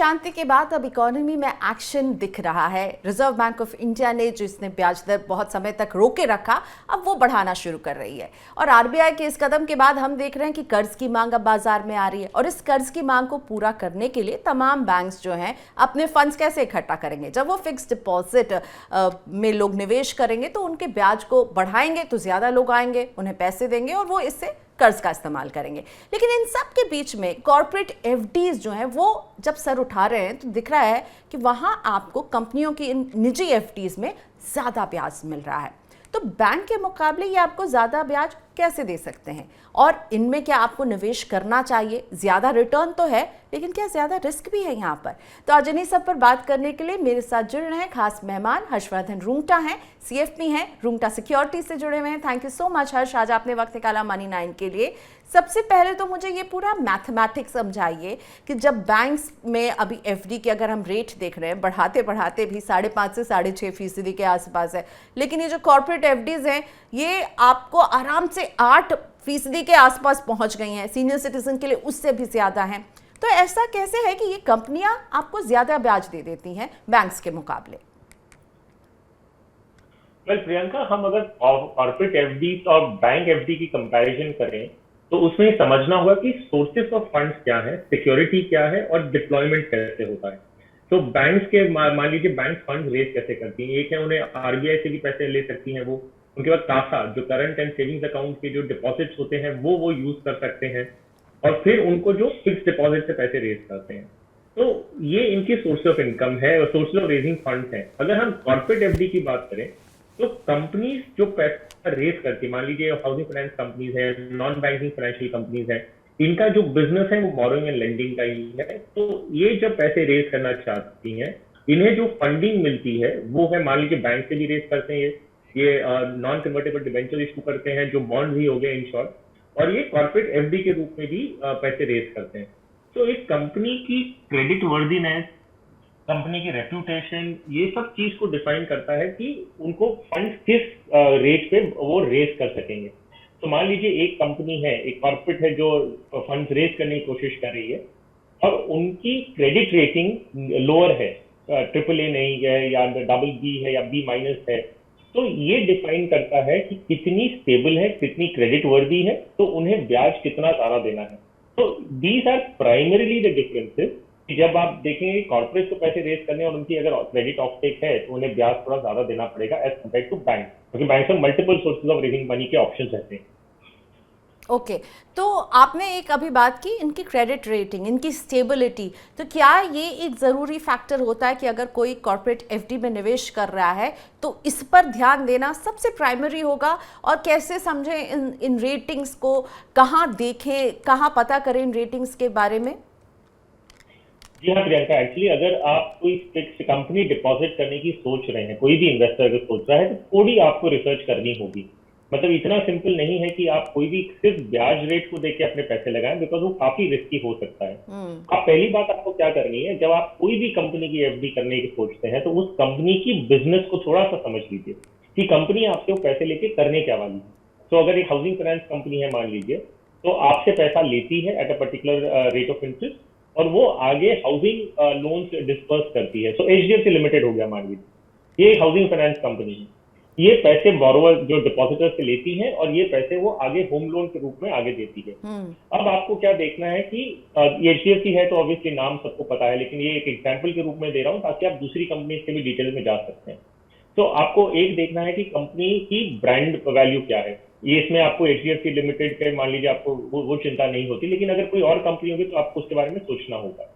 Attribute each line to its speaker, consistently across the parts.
Speaker 1: शांति के बाद अब इकोनॉमी में एक्शन दिख रहा है। रिजर्व बैंक ऑफ इंडिया ने जिसने ब्याज दर बहुत समय तक रोके रखा, अब वो बढ़ाना शुरू कर रही है। और आरबीआई के इस कदम के बाद हम देख रहे हैं कि कर्ज की मांग अब बाजार में आ रही है। और इस कर्ज की मांग को पूरा करने के लिए तमाम बैंक्स जो हैं अपने फंड्स कैसे इकट्ठा करेंगे। जब वो फिक्स डिपॉजिट में लोग निवेश करेंगे तो उनके ब्याज को बढ़ाएंगे तो ज्यादा लोग आएंगे, उन्हें पैसे देंगे और वो इससे कर्ज का इस्तेमाल करेंगे। लेकिन इन सब के बीच में कॉर्पोरेट एफडीज जो हैं वो जब सर उठा रहे हैं तो दिख रहा है कि वहां आपको कंपनियों की इन निजी एफडीज में ज्यादा ब्याज मिल रहा है। तो बैंक के मुकाबले ये आपको ज्यादा ब्याज कैसे दे सकते हैं और इनमें क्या आपको निवेश करना चाहिए? ज्यादा रिटर्न तो है लेकिन क्या ज्यादा रिस्क भी है यहाँ पर? तो आज इन्हीं सब पर बात करने के लिए मेरे साथ जुड़ रहे हैं खास मेहमान हर्षवर्धन रूंगटा हैं, सीएफपी हैं, रूंगटा सिक्योरिटी से जुड़े हुए हैं। थैंक यू सो मच हर्ष, आज आपने वक्त निकाला मनी 9 के लिए। सबसे पहले तो मुझे ये पूरा मैथमेटिक्स समझाइए कि जब बैंक्स में अभी एफडी के अगर हम रेट देख रहे हैं बढ़ाते बढ़ाते भी 5.5 से 6.5% के आसपास है, लेकिन ये जो कॉर्पोरेट एफडीज हैं ये आपको आराम से 8% के आसपास पहुंच गई हैं। सीनियर सिटीजन के लिए उससे भी ज्यादा हैं। तो ऐसा कैसे है कि ये कंपनियां आपको ज्यादा ब्याज दे देती हैं बैंक्स के मुकाबले?
Speaker 2: प्रियंका, हम अगर कॉर्पोरेट एफडी और बैंक एफडी की कंपैरिजन करें तो उसमें समझना होगा कि सोर्सेस ऑफ फंड्स क्या है, सिक्योरिटी क्या है और डिप्लॉयमेंट कैसे होता है। तो बैंक्स के मान लीजिए बैंक फंड रेज कैसे करती हैं। एक है उन्हें आरबीआई से भी पैसे ले सकती हैं, वो उनके बाद कासा जो करंट एंड सेविंग्स अकाउंट के जो डिपॉजिट्स होते हैं वो यूज कर सकते हैं और फिर उनको जो फिक्स डिपॉजिट से पैसे रेज करते हैं। तो ये इनकी सोर्स ऑफ इनकम है और सोर्स ऑफ रेजिंग फंड्स है। अगर हम कॉर्पोरेट एफडी की बात करें तो कंपनीज जो पैसा रेज करती है, मान लीजिए हाउसिंग फाइनेंस कंपनीज है, नॉन बैंकिंग फाइनेंशियल कंपनीज है, इनका जो बिजनेस है वो बोरोइंग एंड लेंडिंग का ही है। तो ये जब पैसे रेज करना चाहती हैं, इन्हें जो फंडिंग मिलती है वो है, मान लीजिए बैंक से भी रेज करते हैं, ये नॉन कन्वर्टेबल डिबेंचर इशू करते हैं जो बॉन्ड ही हो गए इन शॉर्ट, और ये कॉर्पोरेट एफडी के रूप में भी पैसे रेज करते हैं। तो एक कंपनी की क्रेडिट वर्दीनेस, कंपनी की रेप्यूटेशन, ये सब चीज को डिफाइन करता है कि उनको फंड्स किस रेट पे वो रेज कर सकेंगे। तो मान लीजिए एक कंपनी है, एक कॉर्पोरेट है जो फंड्स रेज करने की कोशिश कर रही है और उनकी क्रेडिट रेटिंग लोअर है, AAA नहीं है या BB है या B- है, तो ये डिफाइन करता है कि कितनी स्टेबल है, कितनी क्रेडिट वर्दी है, तो उन्हें ब्याज कितना ज्यादा देना है। तो these are primarily the differences. जब आप देखेंगे कॉर्पोरेट को पैसे रेज करने और उनकी अगर क्रेडिट ऑफटेक है तो उन्हें ब्याज थोड़ा ज्यादा देना पड़ेगा एज कम्पेयर टू बैंक, क्योंकि बैंक में multiple sources of raising money के ऑप्शन रहते हैं।
Speaker 1: ओके, तो आपने एक अभी बात की इनकी क्रेडिट रेटिंग, इनकी स्टेबिलिटी। तो क्या ये एक ज़रूरी फैक्टर होता है कि अगर कोई कॉर्पोरेट एफडी में निवेश कर रहा है तो इस पर ध्यान देना सबसे प्राइमरी होगा? और कैसे समझें इन रेटिंग्स को, कहाँ देखें, कहाँ पता करें इन रेटिंग्स के बारे में?
Speaker 2: जी हाँ प्रियंका, एक्चुअली अगर आप कोई फिक्स कंपनी डिपॉजिट करने की सोच रहे हैं, कोई भी इन्वेस्टर अगर सोच रहा है तो थोड़ी आपको रिसर्च करनी होगी। मतलब इतना सिंपल नहीं है कि आप कोई भी सिर्फ ब्याज रेट को देख के अपने पैसे लगाएं, बिकॉज वो काफी रिस्की हो सकता है। आप पहली बात आपको क्या करनी है, जब आप कोई भी कंपनी की एफडी करने की सोचते हैं तो उस कंपनी की बिजनेस को थोड़ा सा समझ लीजिए कि कंपनी आपसे वो पैसे लेके करने क्या वाली है। तो अगर एक हाउसिंग फाइनेंस कंपनी है मान लीजिए, तो आपसे पैसा लेती है at a particular rate of interest और वो आगे हाउसिंग लोन्स डिस्पर्स करती है। सो एचडीएफसी लिमिटेड हो गया मान लीजिए, ये हाउसिंग फाइनेंस कंपनी है। ये पैसे बोरोवर जो डिपॉजिटर से लेती है और ये पैसे वो आगे होम लोन के रूप में आगे देती है। अब आपको क्या देखना है कि एचडीएफसी है तो ऑब्वियसली नाम सबको पता है, लेकिन ये एक एग्जांपल के रूप में दे रहा हूँ ताकि आप दूसरी कंपनी के भी डिटेल में जा सकते हैं। तो आपको एक देखना है कि कंपनी की ब्रांड वैल्यू क्या है। ये इसमें आपको एचडीएफसी लिमिटेड के मान लीजिए आपको वो चिंता नहीं होती, लेकिन अगर कोई और कंपनी होगी तो आपको उसके बारे में सोचना होगा।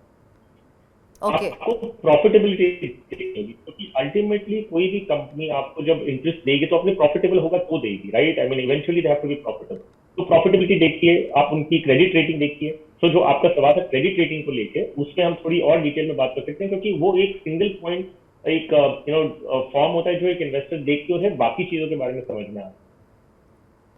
Speaker 2: आपको प्रॉफिटेबिलिटी देखनी होगी, क्योंकि अल्टीमेटली कोई भी कंपनी आपको जब इंटरेस्ट देगी तो अपने प्रॉफिटेबल होगा तो देगी, right? I mean eventually they have to be profitable. तो प्रॉफिटेबिलिटी देखिए, आप उनकी क्रेडिट रेटिंग देखिए। तो जो आपका सवाल है क्रेडिट रेटिंग को लेके, उसमें हम थोड़ी और डिटेल में बात कर सकते हैं, क्योंकि वो एक सिंगल पॉइंट, एक फॉर्म होता है जो एक इन्वेस्टर देख के उन्हें बाकी चीजों के बारे में समझ में आता है।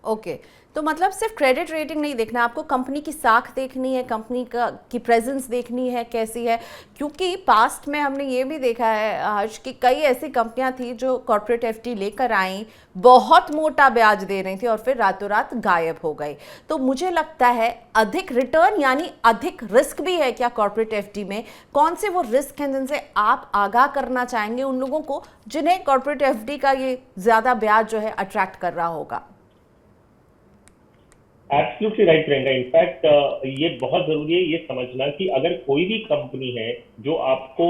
Speaker 1: ओके, तो मतलब सिर्फ क्रेडिट रेटिंग नहीं देखना, आपको कंपनी की साख देखनी है, कंपनी का की प्रेजेंस देखनी है कैसी है। क्योंकि पास्ट में हमने ये भी देखा है हर्ष कि कई ऐसी कंपनियां थी जो कॉर्पोरेट एफडी लेकर आई, बहुत मोटा ब्याज दे रही थी और फिर रातों रात गायब हो गई। तो मुझे लगता है अधिक रिटर्न यानी अधिक रिस्क भी है क्या कॉर्पोरेट एफडी में? कौन से वो रिस्क हैं जिनसे आप आगाह करना चाहेंगे उन लोगों को जिन्हें कॉर्पोरेट एफडी का ये ज़्यादा ब्याज जो है अट्रैक्ट कर रहा होगा?
Speaker 2: Absolutely right Priyanka. इनफैक्ट ये बहुत जरूरी है ये समझना कि अगर कोई भी कंपनी है जो आपको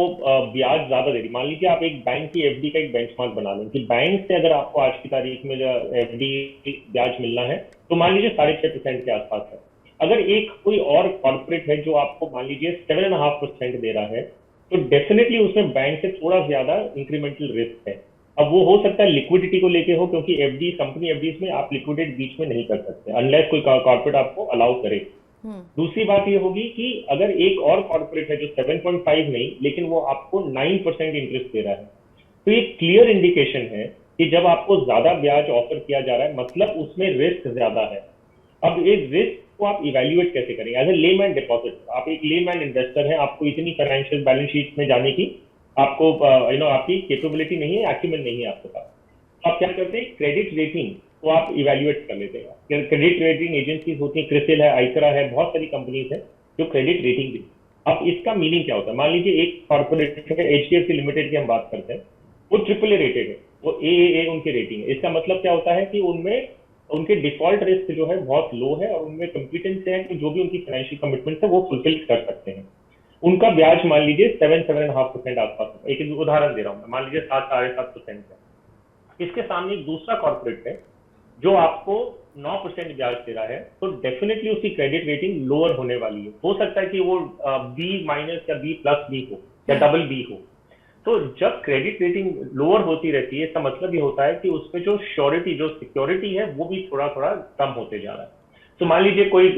Speaker 2: ब्याज ज्यादा दे रही, मान लीजिए आप एक बैंक की एफडी का एक बेंचमार्क बना लें कि बैंक से अगर आपको आज की तारीख में एफडी ब्याज मिलना है तो मान लीजिए 6.5% के आसपास है। अगर एक कोई और कॉर्पोरेट है जो आपको मान लीजिए 7.5% दे रहा है, तो डेफिनेटली उसमें बैंक से थोड़ा ज्यादा इंक्रीमेंटल रिस्क है। अब वो हो सकता है लिक्विडिटी को लेके हो, क्योंकि एफडी कंपनी एफडीज में आप लिक्विडेट बीच में नहीं कर सकते अनलेस कोई कॉर्पोरेट आपको अलाउ करे। दूसरी बात ये होगी कि अगर एक और कॉर्पोरेट है जो 7.5 नहीं लेकिन वो आपको 9% इंटरेस्ट दे रहा है, तो ये क्लियर इंडिकेशन है कि जब आपको ज्यादा ब्याज ऑफर किया जा रहा है मतलब उसमें रिस्क ज्यादा है। अब इस रिस्क को आप इवेल्युएट कैसे करेंगे? एज ए लेमैन डिपॉजिट, आप एक लेमैन इन्वेस्टर है, आपको इतनी फाइनेंशियल बैलेंस शीट में जाने की आपको आपकी कैपेबिलिटी नहीं है, एक्यूमेंट नहीं है आपके पास। तो आप क्या करते हैं, क्रेडिट रेटिंग को आप इवेल्युएट कर लेते हैं। क्रेडिट रेटिंग एजेंसीज होती है, क्रिसिल है, आइकरा है, बहुत सारी कंपनीज है जो क्रेडिट रेटिंग दी। अब इसका मीनिंग क्या होता है? मान लीजिए एक कॉर्पोरेट है, एचडीएफसी लिमिटेड की हम बात करते हैं, वो AAA रेटेड है, वो ए उनकी रेटिंग है। इसका मतलब क्या होता है कि उनमें उनके डिफॉल्ट रिस्क जो है बहुत लो है और उनमें कॉम्पिटेंस है कि जो भी उनकी फाइनेंशियल कमिटमेंट है वो फुलफिल कर सकते हैं। उनका ब्याज मान लीजिए 7-7.5% आसपास, एक उदाहरण दे रहा हूं, मान लीजिए 7-7.5% है। इसके सामने एक दूसरा कॉर्पोरेट है जो आपको 9% ब्याज दे रहा है, तो डेफिनेटली उसकी क्रेडिट रेटिंग लोअर होने वाली है। हो सकता है कि वो B- या B+ भी हो या BB हो। तो जब क्रेडिट रेटिंग लोअर होती रहती है, इसका मतलब ये होता है कि उसमें जो श्योरिटी, जो सिक्योरिटी है, वो भी थोड़ा थोड़ा कम होते जा रहा है। तो मान लीजिए कोई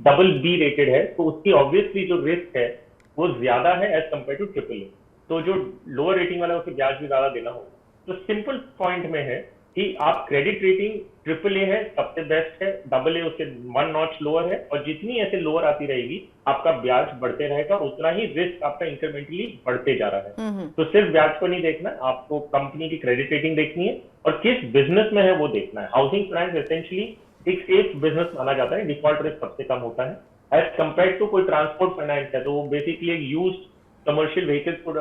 Speaker 2: BB रेटेड है, तो उसकी ऑब्वियसली जो रिस्क है वो ज्यादा है एज कम्पेयर टू AAA। तो जो लोअर रेटिंग वाला है उसे ब्याज भी ज्यादा देना होगा। तो सिंपल पॉइंट में है कि आप क्रेडिट रेटिंग AAA है सबसे बेस्ट है, AA उससे 1 नॉच लोअर है, और जितनी ऐसे लोअर आती रहेगी आपका ब्याज बढ़ते रहेगा और उतना ही रिस्क आपका इंक्रीमेंटली बढ़ते जा रहा है। तो सिर्फ ब्याज को नहीं देखना, आपको कंपनी की क्रेडिट रेटिंग देखनी है और किस बिजनेस में है वो देखना है। हाउसिंग फाइनेंस एसेंशियली एक सेफ बिजनेस माना जाता है, डिफॉल्ट रिस्क सबसे कम होता है एज कम्पेयर टू कोई ट्रांसपोर्ट फाइनेंस है, तो वो बेसिकली एक यूज्ड कमर्शियल व्हीकल्स को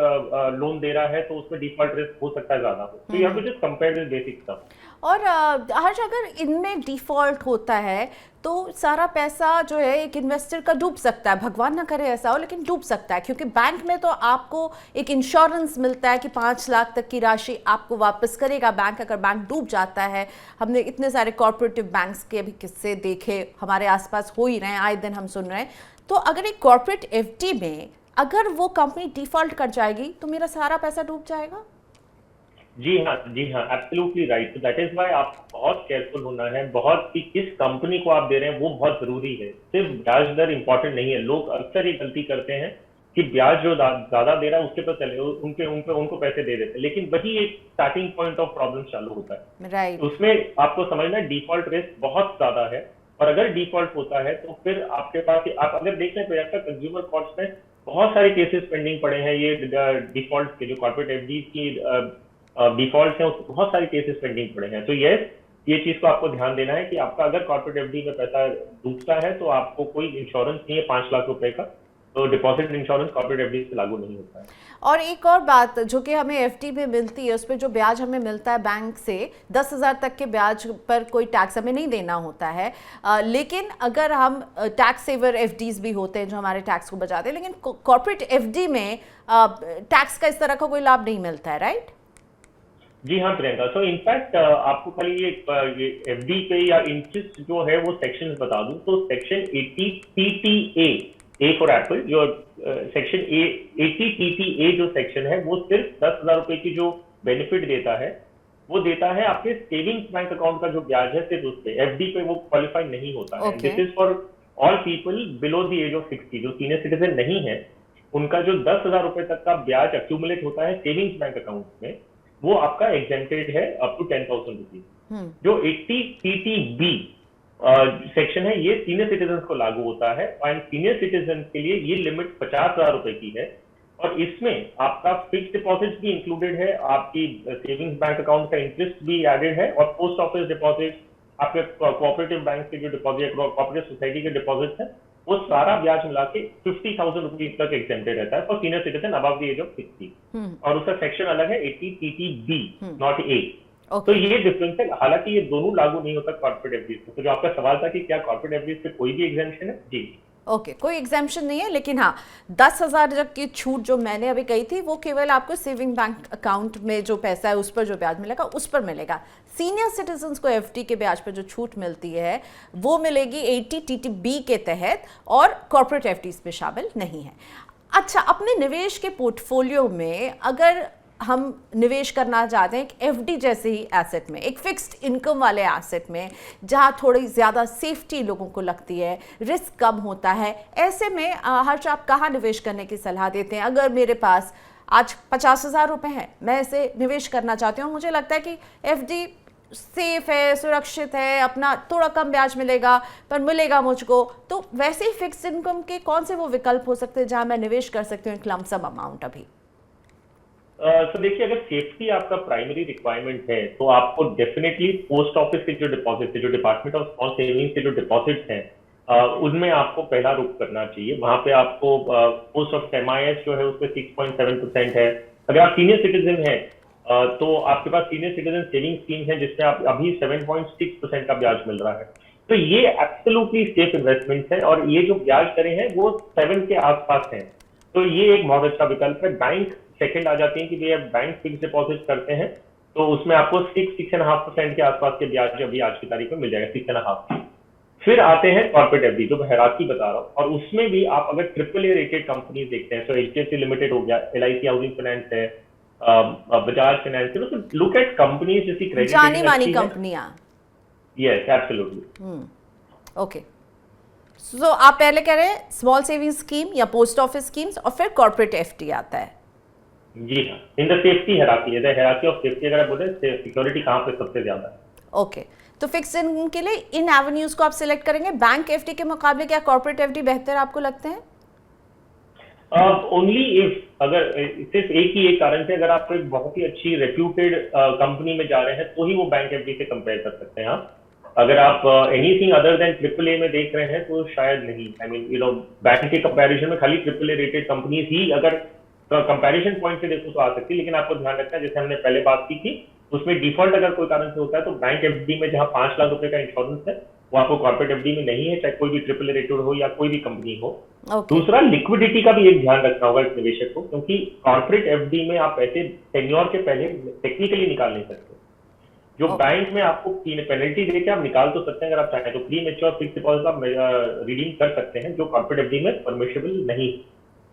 Speaker 2: लोन दे रहा है, तो उसमें डिफॉल्ट रिस्क हो सकता है ज्यादा। तो you have to just compare this basic stuff.
Speaker 1: और हर्ष, अगर इनमें डिफॉल्ट होता है तो सारा पैसा जो है एक इन्वेस्टर का डूब सकता है, भगवान ना करे ऐसा हो, लेकिन डूब सकता है, क्योंकि बैंक में तो आपको एक इंश्योरेंस मिलता है कि 5 लाख तक की राशि आपको वापस करेगा बैंक, अगर बैंक डूब जाता है। हमने इतने सारे कॉर्पोरेटिव बैंक्स के भी किस्से देखे, हमारे आसपास हो ही रहे हैं, आए दिन हम सुन रहे हैं। तो अगर एक कॉर्पोरेट एफडी में अगर वो कंपनी डिफॉल्ट कर जाएगी तो मेरा सारा पैसा डूब जाएगा?
Speaker 2: जी हाँ, absolutely right. That is why आप बहुत केयरफुल होना है, बहुत कि किस कंपनी को आप दे रहे हैं वो बहुत जरूरी है। सिर्फ ब्याज दर इंपॉर्टेंट नहीं है। लोग अक्सर ये गलती करते हैं कि ब्याज जो ज्यादा दे रहा है उसके तो चले उनको पैसे दे देते हैं, लेकिन वही एक स्टार्टिंग पॉइंट ऑफ प्रॉब्लम चालू होता है।
Speaker 1: राइट।
Speaker 2: उसमें आपको समझना डिफॉल्ट रिस्क बहुत ज्यादा है, और अगर डिफॉल्ट होता है तो फिर आपके पास, आप अगर देख लें तो कंज्यूमर कोर्ट्स में बहुत सारे केसेस पेंडिंग पड़े हैं, ये डिफॉल्ट के जो कॉर्पोरेट एफडी की डिफॉल्ट है, बहुत सारे केसेस पेंडिंग पड़े हैं। तो ये चीज को आपको ध्यान देना है कि आपका अगर कॉर्पोरेट एफडी में पैसा डूबता है तो आपको कोई इंश्योरेंस नहीं है 5 लाख रुपए का, तो डिपॉजिट इंश्योरेंस कॉर्पोरेट एफडी से लागू नहीं होता है।
Speaker 1: और एक और बात जो कि हमें एफडी में मिलती है, उस पर जो ब्याज हमें मिलता है बैंक से, 10,000 तक के ब्याज पर कोई टैक्स हमें नहीं देना होता है। लेकिन अगर हम टैक्स सेवर एफडीज भी होते हैं जो हमारे टैक्स को बचाते हैं, लेकिन कॉर्पोरेट एफडी में टैक्स का इस तरह का कोई लाभ नहीं मिलता है, राइट?
Speaker 2: जी हाँ प्रियंका, तो इनफैक्ट आपको खाली ये एफडी पे या इंटरेस्ट जो है वो सेक्शन बता दूं, तो section 80 TTA, A for Apple, जो सेक्शन 80 TTA जो सेक्शन है वो सिर्फ 10,000 रुपए की जो बेनिफिट देता है वो देता है आपके सेविंग्स बैंक अकाउंट का जो ब्याज है सिर्फ उस पे, एफडी पे वो क्वालिफाई नहीं होता है। This is for all people below the age of 60, जो सीनियर सिटीजन नहीं है, उनका जो 10,000 रुपए तक का ब्याज अक्यूमुलेट होता है सेविंग्स बैंक अकाउंट में, वो आपका एग्जेम्प्टेड है अप टू 10,000 रुपीज। जो 80 TTB सेक्शन है, ये सीनियर सिटीजन को लागू होता है, एंड सीनियर सिटीजन के लिए ये लिमिट 50,000 रुपए की है, और इसमें आपका फिक्स डिपॉजिट भी इंक्लूडेड है, आपकी सेविंग्स बैंक अकाउंट का इंटरेस्ट भी एडेड है, और पोस्ट ऑफिस डिपॉजिट, आपके कोऑपरेटिव बैंक के जो डिपॉजिट, कोऑपरेटिव सोसाइटी के डिपॉजिट है, वो सारा ब्याज मिला के 50,000 रुपीज तक एग्जेम्प्टेड रहता है for senior citizen above the age of 60, और उसका सेक्शन अलग है 80 TTB, नॉट ए। तो ये डिफरेंस है। हालांकि ये दोनों लागू नहीं होता कॉर्पोरेट एफडीज पे। तो जो आपका सवाल था कि क्या कॉर्पोरेट एफडीज पे कोई भी एग्जेम्पशन है, जी
Speaker 1: ओके, कोई एग्जाम्पशन नहीं है, लेकिन हाँ 10,000 तक की छूट जो मैंने अभी कही थी वो केवल आपको सेविंग बैंक अकाउंट में जो पैसा है उस पर जो ब्याज मिलेगा उस पर मिलेगा। सीनियर सिटीजन्स को एफडी के ब्याज पर जो छूट मिलती है वो मिलेगी 80 TTB के तहत, और कॉर्पोरेट एफडीज पे शामिल नहीं है। अच्छा, अपने निवेश के पोर्टफोलियो में अगर हम निवेश करना चाहते हैं एक एफडी जैसे ही एसेट में, एक फिक्स्ड इनकम वाले एसेट में, जहां थोड़ी ज़्यादा सेफ्टी लोगों को लगती है, रिस्क कम होता है, ऐसे में हर्ष आप कहाँ निवेश करने की सलाह देते हैं? अगर मेरे पास आज 50,000 रुपये हैं, मैं इसे निवेश करना चाहती हूँ, मुझे लगता है कि एफडी सेफ है, सुरक्षित है, अपना थोड़ा कम ब्याज मिलेगा पर मिलेगा मुझको, तो वैसे ही फिक्स्ड इनकम के कौन से वो विकल्प हो सकते हैं जहाँ मैं निवेश कर सकती हूँ एक लमसम अमाउंट अभी?
Speaker 2: तो देखिए, अगर सेफ्टी आपका प्राइमरी रिक्वायरमेंट है तो आपको डेफिनेटली पोस्ट ऑफिस के जो डिपॉजिट है, जो डिपार्टमेंट ऑफ स्मॉल सेविंग्स के जो डिपॉजिट हैं, उनमें आपको पहला रुख करना चाहिए। वहां पे आपको पोस्ट ऑफ MIS जो है उस पर 6.7% है। अगर आप सीनियर सिटीजन हैं तो आपके पास सीनियर सिटीजन सेविंग स्कीम है जिसमें आप अभी 7.6% का ब्याज मिल रहा है। तो ये एब्सोल्युटली सेफ इन्वेस्टमेंट है, और ये जो ब्याज दरें हैं वो 7 के आसपास हैं। तो ये एक बहुत अच्छा विकल्प है। बैंक सेकंड आ जाती है कि भैया बैंक फिक्स डिपॉजिट करते हैं तो उसमें आपको 6.5% के आसपास के ब्याज अभी आज की तारीख में मिल जाएगा, 6.5। फिर आते हैं कॉर्पोरेट एफडी, जो मैं हैराकी बता रहा हूँ, और उसमें भी आप अगर AAA रेटेड कंपनी देखते हैं, तो HDFC लिमिटेड हो गया, LIC हाउसिंग फाइनेंस है, बजाज फाइनेंस है, तो लुक एट कंपनीज जैसी क्रेडिट
Speaker 1: जानी मानी कंपनियां।
Speaker 2: Yes, absolutely.
Speaker 1: ओके, सो आप पहले कह रहे हैं स्मॉल सेविंग स्कीम या पोस्ट ऑफिस स्कीम्स, और फिर कॉर्पोरेट एफडी आता है।
Speaker 2: जी हाँ, in the safety हेराकी, the हेराकी of safety अगर आप बोले सिक्योरिटी कहाँ पे सबसे ज्यादा है।
Speaker 1: ओके, तो फिक्स इनकम के लिए इन एवेन्यूज को आप सिलेक्ट करेंगे। बैंक एफडी के मुकाबले क्या कॉर्पोरेट एफडी बेहतर आपको लगते हैं?
Speaker 2: ओनली इफ, अगर सिर्फ एक ही एक कारण से, अगर आप एक बहुत ही अच्छी रेप्यूटेड कंपनी में जा रहे हैं तो ही वो बैंक एफडी से कंपेयर कर सकते हैं आप। अगर आप एनीथिंग अदर देन AAA में देख रहे हैं तो शायद नहीं। आई मीन बैंक के कंपैरिजन में खाली AAA रेटेड कंपनीज ही अगर कंपैरिजन पॉइंट से देखो तो आ सकती है, लेकिन आपको ध्यान रखना है, जैसे हमने पहले बात की थी, उसमें डिफॉल्ट अगर कोई कारण से होता है तो बैंक एफडी में जहां 5 लाख रुपए का इंश्योरेंस है वो आपको कॉर्पोरेट एफडी में नहीं है, चाहे कोई भी AAA रेटेड हो या कोई भी कंपनी हो। दूसरा, लिक्विडिटी का भी एक ध्यान रखना होगा एक निवेशक को, क्योंकि कॉर्पोरेट एफडी में आप ऐसे टेन्योर के पहले टेक्निकली निकाल नहीं सकते। जो बैंक में आपको पेनल्टी देके आप निकाल तो सकते हैं अगर आप चाहें तो, प्री मैच्योर फिक्स डिपॉजिट आप रिडीम कर सकते हैं, जो कॉर्पोरेट एफडी में परमिशेबल नहीं।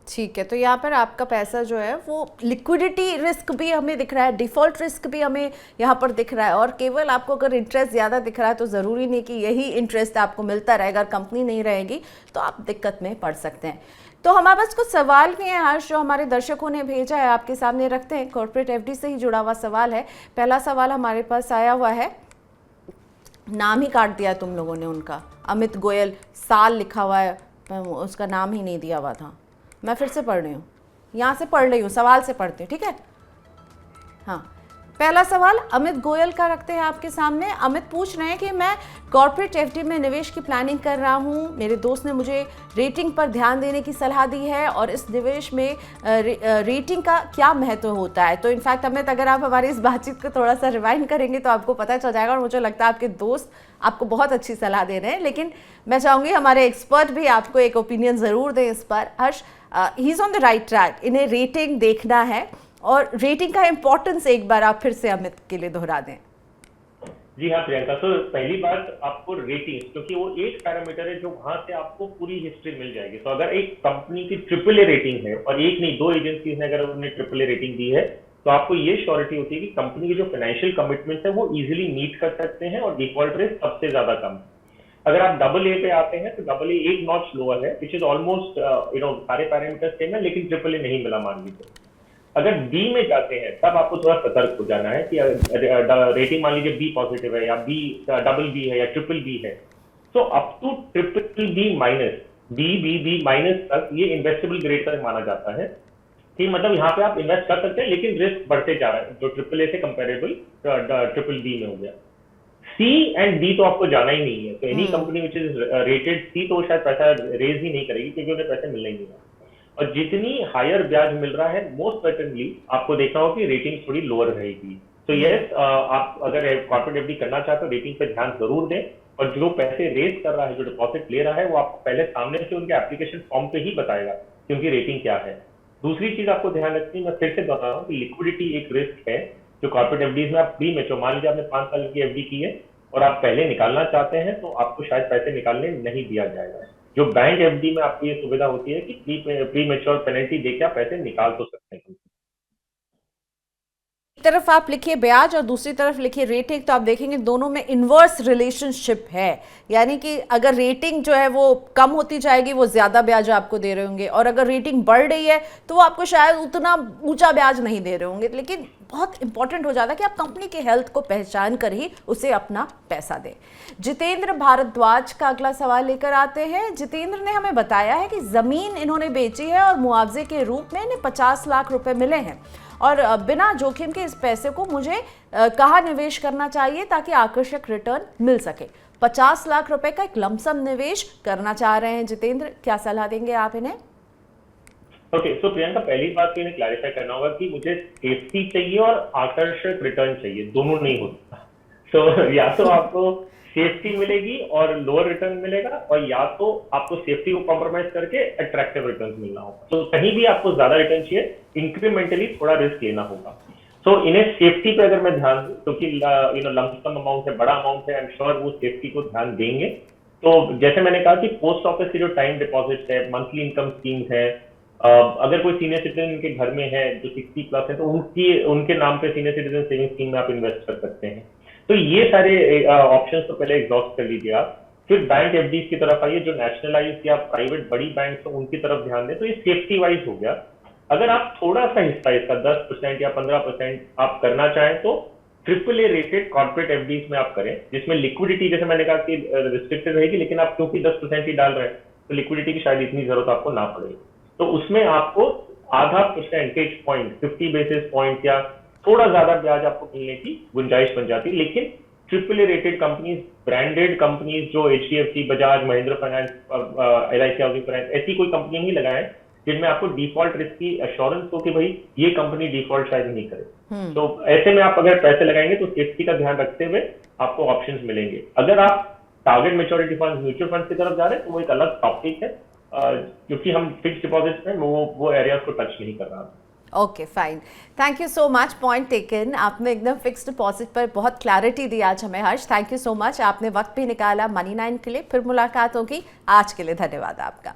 Speaker 1: ठीक है, तो यहाँ पर आपका पैसा जो है वो लिक्विडिटी रिस्क भी हमें दिख रहा है, डिफ़ॉल्ट रिस्क भी हमें यहाँ पर दिख रहा है, और केवल आपको अगर इंटरेस्ट ज़्यादा दिख रहा है तो ज़रूरी नहीं कि यही इंटरेस्ट आपको मिलता रहेगा। अगर कंपनी नहीं रहेगी तो आप दिक्कत में पड़ सकते हैं। तो हमारे पास कुछ सवाल भी हैं हर्ष, जो हमारे दर्शकों ने भेजा है, आपके सामने रखते हैं। कॉर्पोरेट एफडी से ही जुड़ा हुआ सवाल है। पहला सवाल हमारे पास आया हुआ है, नाम ही काट दिया तुम लोगों ने उनका, अमित गोयल, साल लिखा हुआ है, उसका नाम ही नहीं दिया हुआ था। मैं फिर से पढ़ रही हूँ, यहाँ से पढ़ रही हूँ, सवाल से पढ़ती हूँ, ठीक है। हाँ, पहला सवाल अमित गोयल का रखते हैं आपके सामने। अमित पूछ रहे हैं कि मैं कॉर्पोरेट एफडी में निवेश की प्लानिंग कर रहा हूँ, मेरे दोस्त ने मुझे रेटिंग पर ध्यान देने की सलाह दी है, और इस निवेश में रेटिंग का क्या महत्व होता है। तो इनफैक्ट अमित, अगर आप हमारी इस बातचीत को थोड़ा सा रिवाइंड करेंगे तो आपको पता चल जाएगा, और मुझे लगता है आपके दोस्त आपको बहुत अच्छी सलाह दे रहे हैं। लेकिन मैं चाहूँगी हमारे एक्सपर्ट भी आपको एक ओपिनियन ज़रूर दें इस पर। Harsh, he is on the right track, इन्हें रेटिंग देखना है, और रेटिंग का इंपॉर्टेंस एक बार आप फिर से अमित के लिए दोहरा दें।
Speaker 2: जी हाँ प्रियंका, तो पहली बात आपको रेटिंग, क्योंकि वो एक पैरामीटर है जो वहां से आपको पूरी हिस्ट्री मिल जाएगी। तो अगर एक कंपनी की AAA रेटिंग है, और एक नहीं 2 एजेंसीज ने अगर उन्हें AAA रेटिंग दी है, तो आपको ये श्योरिटी होती है कि कंपनी की जो फाइनेंशियल कमिटमेंट है वो इजिली मीट कर सकते हैं, और डिफॉल्ट रिस्क सबसे ज्यादा कम। अगर आप AA पे आते हैं तो AA एक नॉच लोअर है, विच इज ऑलमोस्ट सारे पैरामीटर सेम है, लेकिन AAA नहीं मिला मान लीजिए। अगर बी में जाते हैं तब आपको थोड़ा सतर्क हो जाना है कि रेटिंग मान लीजिए बी पॉजिटिव है या बी डबल बी है या ट्रिपल बी है, तो up to triple B minus, B minus तक ये इन्वेस्टेबल ग्रेड तक माना जाता है कि मतलब यहाँ पे आप इन्वेस्ट कर सकते हैं, लेकिन रिस्क बढ़ते जा रहा है जो ट्रिपल ए से कंपेरेबल ट्रिपल बी में हो गया। सी एंड डी तो आपको जाना ही नहीं है, तो any company which is rated C तो शायद पैसा रेज ही नहीं करेगी क्योंकि उन्हें पैसे मिलने ही नहीं है। और जितनी हायर ब्याज मिल रहा है मोस्ट सर्टेनली आपको देखना होगा कि रेटिंग थोड़ी लोअर रहेगी। तो यस, आप अगर कॉर्पोरेट एफडी करना चाहते हो रेटिंग पे ध्यान जरूर दें, और जो पैसे रेज कर रहा है, जो डिपॉजिट ले रहा है, वो आपको पहले सामने से उनके एप्लीकेशन फॉर्म पे ही बताएगा कि उनकी रेटिंग क्या है। दूसरी चीज आपको ध्यान रखनी है, मैं फिर से बता रहा हूँ कि लिक्विडिटी एक रिस्क है जो कॉर्पोरेट एफडीज में आप प्री मैच्योर, मान लीजिए आपने 5 साल की एफडी की है और आप पहले निकालना चाहते हैं तो आपको शायद पैसे निकालने नहीं दिया जाएगा। जो बैंक एफडी में आपको ये सुविधा होती है कि प्री मैच्योर पेनल्टी देके आप पैसे निकाल तो सकते हैं।
Speaker 1: एक तरफ आप लिखिए ब्याज और दूसरी तरफ लिखिए रेटिंग, तो आप देखेंगे दोनों में इन्वर्स रिलेशनशिप है, यानी कि अगर रेटिंग जो है वो कम होती जाएगी वो ज़्यादा ब्याज आपको दे रहे होंगे, और अगर रेटिंग बढ़ रही है तो वो आपको शायद उतना ऊंचा ब्याज नहीं दे रहे होंगे। लेकिन बहुत इंपॉर्टेंट हो जाता है कि आप कंपनी के हेल्थ को पहचान कर ही उसे अपना पैसा दें। जितेंद्र भारद्वाज का अगला सवाल लेकर आते हैं। जितेंद्र ने हमें बताया है कि ज़मीन इन्होंने बेची है और मुआवजे के रूप में इन्हें 50 लाख रुपए मिले हैं, और बिना जोखिम के इस पैसे को मुझे कहाँ निवेश करना चाहिए ताकि आकर्षक रिटर्न मिल सके। 50 लाख रुपए का एक लमसम निवेश करना चाह रहे हैं जितेंद्र, क्या सलाह देंगे आप इन्हें?
Speaker 2: ओके, सो प्रियंका, पहली बात तो इन्हें क्लैरिफाई करना होगा कि मुझे सेफ्टी चाहिए और आकर्षक रिटर्न चाहिए, दोनों नहीं होता। तो या तो आपको सेफ्टी मिलेगी और लोअर रिटर्न मिलेगा, और या तो आपको सेफ्टी को कॉम्प्रोमाइज करके अट्रैक्टिव रिटर्न मिलना होगा। तो कहीं भी आपको ज्यादा रिटर्न चाहिए, इंक्रीमेंटली थोड़ा रिस्क लेना होगा। तो इन्हें सेफ्टी पे अगर मैं ध्यान दूं, क्योंकि लमसम अमाउंट है, बड़ा अमाउंट है, आई एम श्योर वो सेफ्टी को ध्यान देंगे। तो जैसे मैंने कहा कि पोस्ट ऑफिस की जो टाइम डिपॉजिट है, मंथली इनकम स्कीम्स है, अगर कोई सीनियर सिटीजन के घर में है जो 60 प्लस है तो उनके नाम पे सीनियर सिटीजन सेविंग स्कीम में आप इन्वेस्ट कर सकते हैं। तो ये सारे ऑप्शंस तो पहले एग्जॉस्ट कर लीजिए आप। फिर बैंक एफडीज की तरफ आइए, जो नेशनलाइज या प्राइवेट बड़ी बैंक है उनकी तरफ ध्यान दें। तो ये सेफ्टी वाइज हो गया। अगर आप थोड़ा सा हिस्सा इसका 10% या 15% आप करना चाहें तो triple A rated corporate FDs में आप करें, जिसमें लिक्विडिटी जैसे मैंने कहा कि रिस्ट्रिक्टेड रहेगी, लेकिन आप क्योंकि 10% ही डाल रहे हैं तो लिक्विडिटी की शायद इतनी जरूरत आपको ना पड़े। तो उसमें आपको आधा परसेंटेज पॉइंट, 50 बेसिस पॉइंट या थोड़ा ज्यादा ब्याज आपको मिलने की गुंजाइश बन जाती है। लेकिन triple A rated companies, branded companies जो HDFC, Bajaj, Mahindra finance, LIC housing finance, ऐसी कोई कंपनी ही लगाएं जिनमें आपको डिफॉल्ट रिस्क की एश्योरेंस हो कि भाई ये कंपनी डिफॉल्ट शायद नहीं करे। तो ऐसे में आप अगर पैसे लगाएंगे तो सेफ्टी का ध्यान रखते हुए आपको ऑप्शंस मिलेंगे। अगर आप target maturity fund, mutual fund की तरफ जा रहे हैं तो वो एक अलग टॉपिक है, क्योंकि हम फिक्स डिपॉजिट में वो एरियाज को टच नहीं कर रहा।
Speaker 1: Okay, fine, thank you so much, point taken. आपने एकदम फिक्स डिपॉजिट पर बहुत क्लैरिटी दी आज हमें हर्ष, थैंक यू सो मच। आपने वक्त भी निकाला Money9 के लिए। फिर मुलाकात होगी, आज के लिए धन्यवाद आपका।